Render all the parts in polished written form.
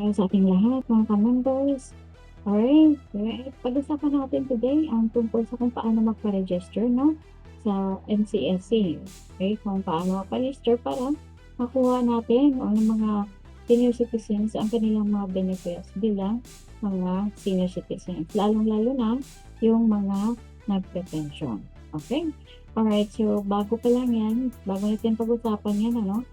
araw sa ating lahat mga ka-members. Alright, pag-usapan natin today ang tungkol sa kung paano magpa-register, no, sa NCSC. Okay, kung paano magpa-register para makuha natin o ng mga senior citizens ang kanilang mga benefits bilang mga senior citizens, lalong-lalo na yung mga nagpe-pension. Okay? Alright, so bago pa lang yan, bago natin pag-usapan yan, ano,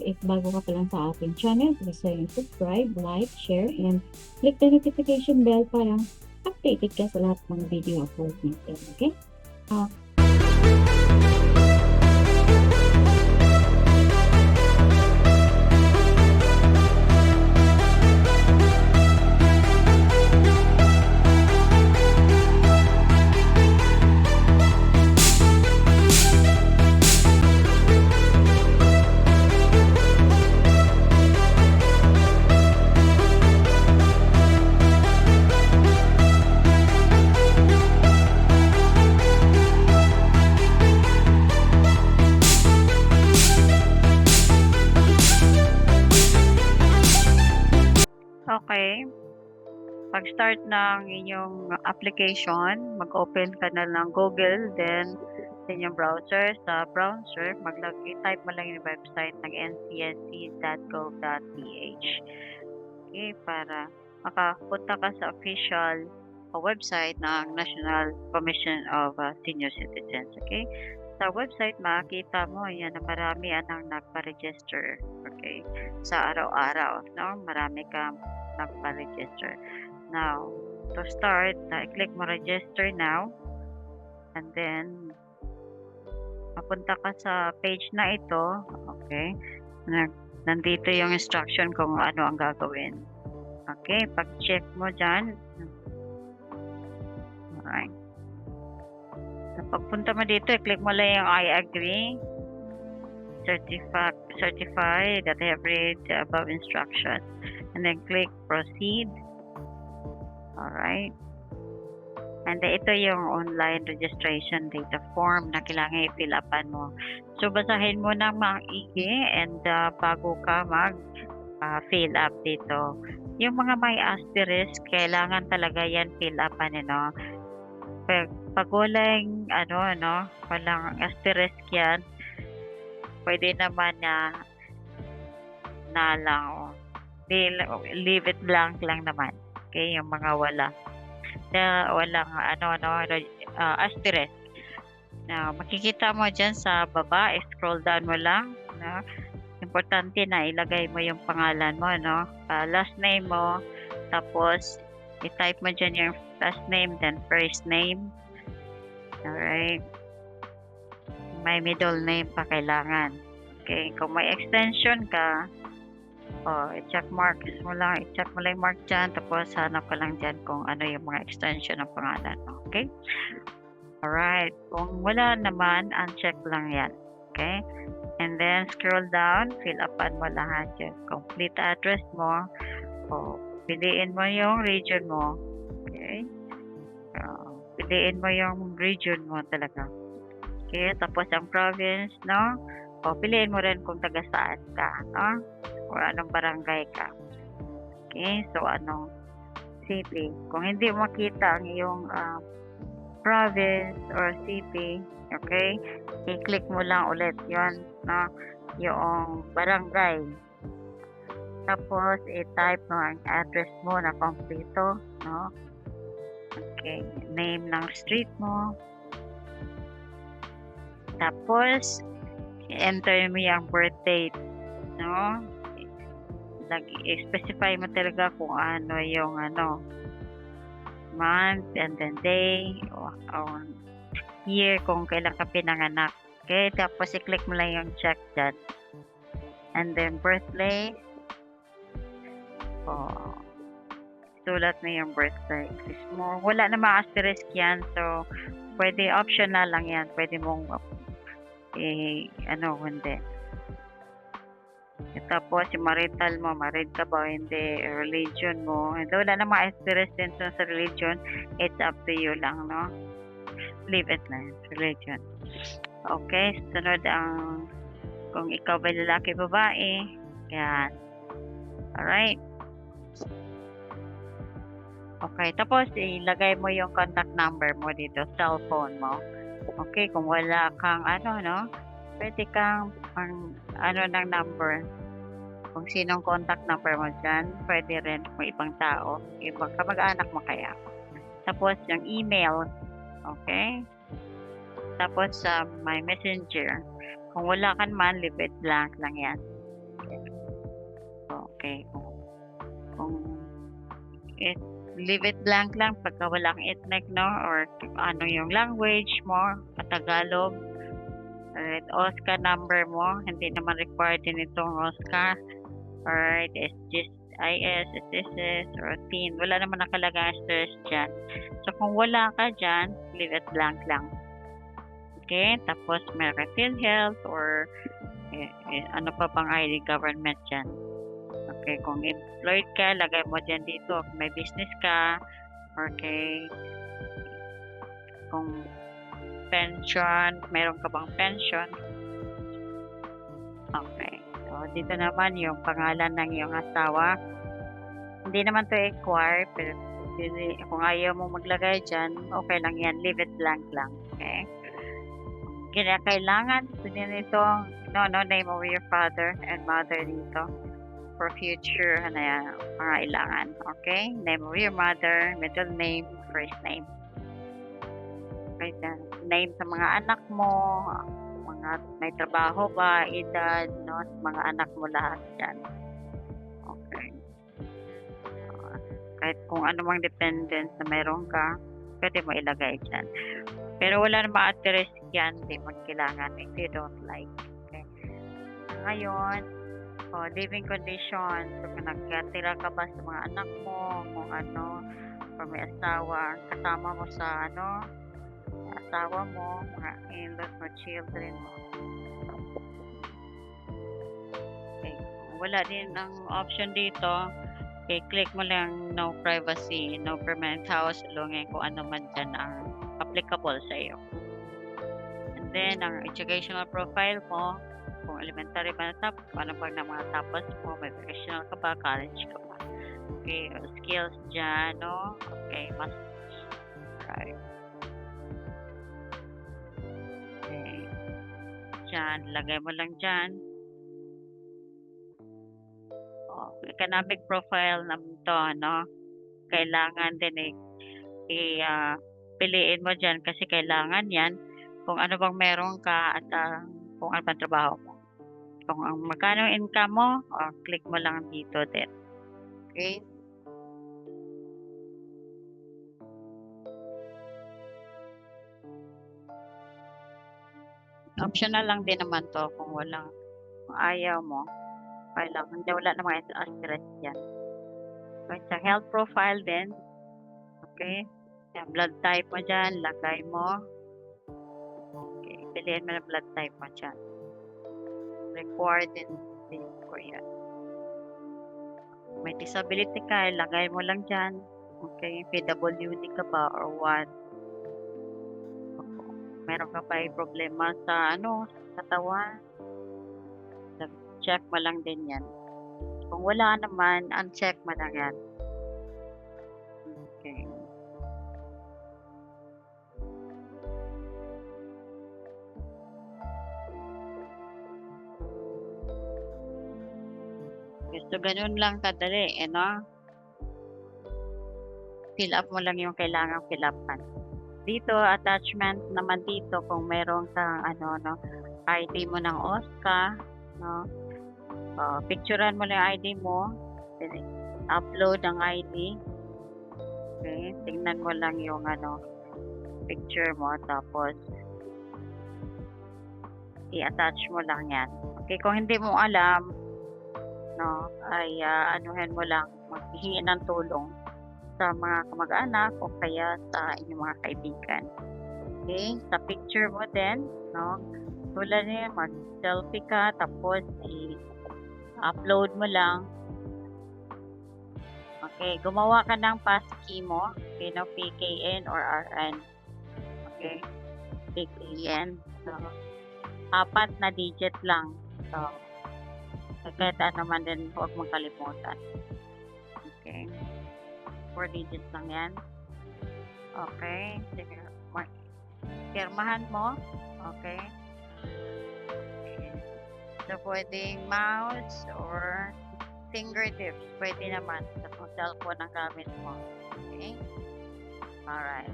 if bago ka pa lang sa ating channel, please subscribe, like, share, and click the notification bell para updated ka sa lahat ng video upload natin. Okay? Okay. Pag-start ng inyong application, mag-open ka na ng Google, then sa inyong browser. Sa browser, type mo lang yung website ng ncsc.gov.ph. Okay, para makapunta ka sa official website ng National Commission of Senior Citizens. Okay? Sa website, makikita mo yan na marami anang nagpa-register. Okay? Sa araw-araw, no? Marami kang nagpa-register. Now, to start, click mo register now. And then, mapunta ka sa page na ito. Okay? Nandito yung instruction kung ano ang gagawin. Okay? Pag-check mo dyan. Alright. So, pagpunta mo dito, click mo lang yung I agree. Certify that I have read the above instructions. And then click proceed. Alright. And then ito yung online registration data form na kailangan i-fill upan mo. So basahin mo ng maigi and bago ka mag-fill up dito. Yung mga may asterisk, kailangan talaga yan fill upan, no? Pag walang walang asterisk yan, pwede naman na lang leave it blank lang naman. Okay, yung mga walang asterisk. Now, makikita mo dyan sa baba, scroll down mo lang, no? Importante na ilagay mo yung pangalan mo, no? Last name mo, tapos i-type mo dyan yung last name, then first name. Alright. May middle name pa kailangan. Okay, kung may extension ka, i-check mo lang yung mark dyan, tapos hanap ka lang dyan kung ano yung mga extension ng pangalan. Okay? Alright. Kung wala naman, uncheck lang yan. Okay? And then, scroll down, fill upan mo lahat yung complete address mo. Piliin mo yung region mo. Okay? Piliin mo yung region mo talaga. Okay? Tapos, ang province, no? Piliin mo rin kung taga saan ka, no? O anong barangay ka. Okay, so anong city. Kung hindi makita ang iyong province or city, okay, i-click mo lang ulit yon, no, yung barangay. Tapos i-type mo ang address mo na kompleto, no. Okay, name ng street mo. Tapos enter mo yung birth date, no. I-specify mo talaga kung ano yung month and then day or year kung kailan ka pinanganak. Okay, tapos i-click mo lang yung check dyan. And then birthplace. Sulat mo yung birthplace mo. Wala na mga asterisk yan, so pwede optional lang yan. Pwede mong hindi. Tapos yung marital mo, married ka ba o hindi, religion mo. Wala na mga asterisk din sa religion. It's up to you lang, no? Leave it na, religion. Okay, sunod ang kung ikaw ba lalaki, babae. Yan. Alright. Okay, tapos ilagay mo yung contact number mo dito, cellphone mo. Okay, kung wala kang ano, no, pwede kang ano ng number. Kung sinong contact number mo dyan, pwede rin kung ibang tao, ibang kamag-anak mo kaya. Tapos yung email, okay? Tapos sa my messenger. Kung wala ka man, leave it blank lang yan. Okay. Kung leave it blank lang pagka wala kang ethnic, no? Or ano yung language mo, Tagalog. Alright, OSCA number mo, hindi naman required din itong OSCA. Alright, SGIS, SSS, or TIN. Wala naman nakalagay stress dyan. So, kung wala ka dyan, leave it blank lang. Okay, tapos meron PhilHealth or ano pa pang ID government dyan. Okay, kung employed ka, lagay mo dyan dito. Kung may business ka, okay. Kung pension, meron ka bang pension? Okay. So, dito naman yung pangalan ng iyong asawa. Hindi naman to require, pero kung ayaw mo maglagay dyan, okay lang yan. Leave it blank lang. Okay. Kailangan nito, name of your father and mother dito for future pangailangan. Okay? Name of your mother, middle name, first name. Okay, name sa mga anak mo, mga may trabaho ba, edad, no? Mga anak mo lahat dyan. Okay. Kahit kung anumang dependence na meron ka, pwede mo ilagay dyan. Pero wala namang address yan, hindi mo kailangan if you don't like. Okay. Ngayon, living condition. So, kung nagkatira ka ba sa mga anak mo, kung ano, kung may asawa, kasama mo sa asawa mo, mga in-laws mo, children mo. Okay. Wala din ang option dito. Okay, click mo lang no privacy, no permanent house, lungin kung ano man dyan ang applicable sa iyo. And then, ang educational profile mo, kung elementary ba na tapos, kung ano pa na mga tapos mo, may vocational ka ba, college ka ba. Okay, skills dyan, no? Okay, right. Okay. Dyan, lagay mo lang dyan. Economic profile naman to, no? Kailangan din piliin mo dyan kasi kailangan yan kung ano bang meron ka at kung ano bang trabaho mo. Kung magkano income mo, click mo lang dito din. Okay? Optional lang din naman to kung ayaw mo. Kailangan, wala namang stress yan. Okay, sa health profile din. Okay? Yung blood type mo dyan, lagay mo. Okay, piliin mo na blood type mo dyan. Required din for yan. May disability ka, lagay mo lang dyan. Okay, PWD ka ba or what? Meron ka ba problema sa katawan? Check mo lang din yan. Kung wala naman, uncheck mo lang yan. Okay. So, ganun lang kadali, Fill up mo lang yung kailangan fill upan. Dito, attachment naman dito, kung meron kang, ID mo ng OSCA, no? Picturean mo lang yung ID mo, upload ang ID. Okay, tingnan mo lang yung picture mo, tapos i-attach mo lang yan. Okay, kung hindi mo alam, no, ay anuhin mo lang, maghihingi ng tulong sa mga kamag-anak o kaya sa inyong mga kaibigan. Okay, sa picture mo din, no, tulad niya, mag-selfie ka, tapos i-upload mo lang. Okay, gumawa ka ng passkey mo, okay, no, PKN or RN. Okay, PKN. So, 4 na digit lang. So, kahit ano man din, huwag mong kalimutan. Okay. 4 digits lang yan. Okay. Sige. Pirmahan mo. Okay. So, pwedeng mouse or fingertips. Pwede naman. Sa kung cellphone ang gamit mo. Okay. Alright.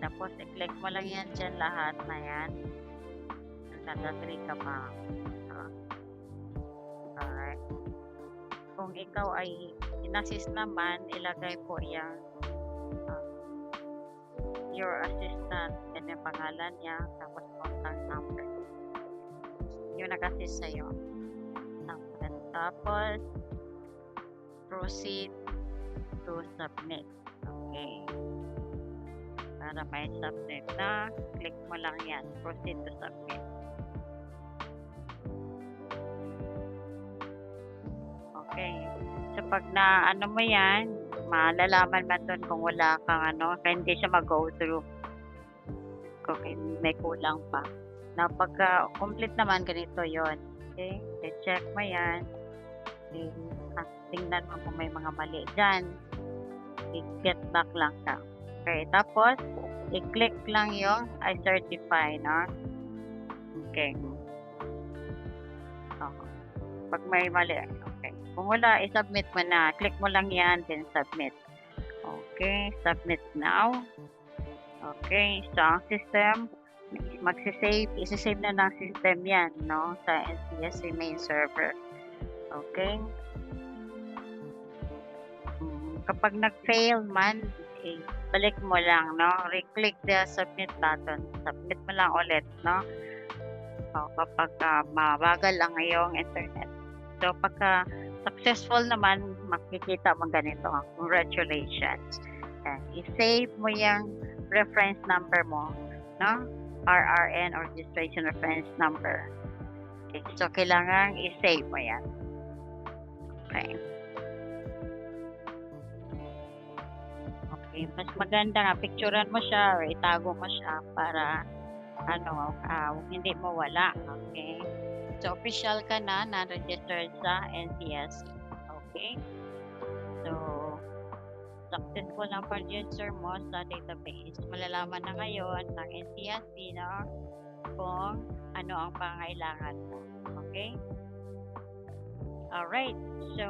Tapos, i-click mo lang yan dyan lahat na yan. Nag-agree ka pa. Alright. Kung ikaw ay inassist naman, ilagay po yung your assistant and yung pangalan niya, tapos contact number. Yung nag-assist sa'yo. Tapos, proceed to submit. Okay. Para may submit na, click mo lang yan. Proceed to submit. Okay. So, pag na ano mo yan, malalaman man doon kung wala kang kaya hindi siya mag-go through. Kung may kulang pa. Na pagka complete naman, ganito yon. Okay? I-check mo yan. Tingnan mo kung may mga mali dyan. I-get back lang ka. Okay. Tapos, i-click lang yung I certify, no? Okay. Pag may mali, okay. Kung wala, i-submit mo na. Click mo lang yan, then submit. Okay, submit now. Okay, so ang system, isi-save na ng system yan, no? Sa NCSC main server. Okay. Kapag nag-fail man, balik mo lang, no? Re-click the submit button. Submit mo lang ulit, no? So, kapag mabagal ang iyong internet. So, pagka successful naman, makikita mo ganito. Congratulations. I-save mo yung reference number mo, no? RRN or registration reference number. Okay. So, kailangan i-save mo yan. Okay. Okay. Mas maganda nga, picturean mo siya or itago mo siya para hindi mo wala. Okay. So, official ka na registered sa NCSC. Okay? So, successful ang pag-register mo sa database. Malalaman na ngayon ng NCSC, no? Kung ano ang pangailangan mo. Okay? Alright. So,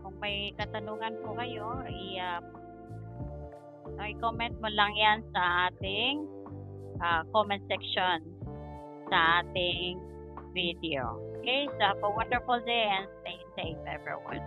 kung may katanungan po kayo, i-comment mo lang yan sa ating comment section sa ating video. Okay, so have a wonderful day and stay safe, everyone.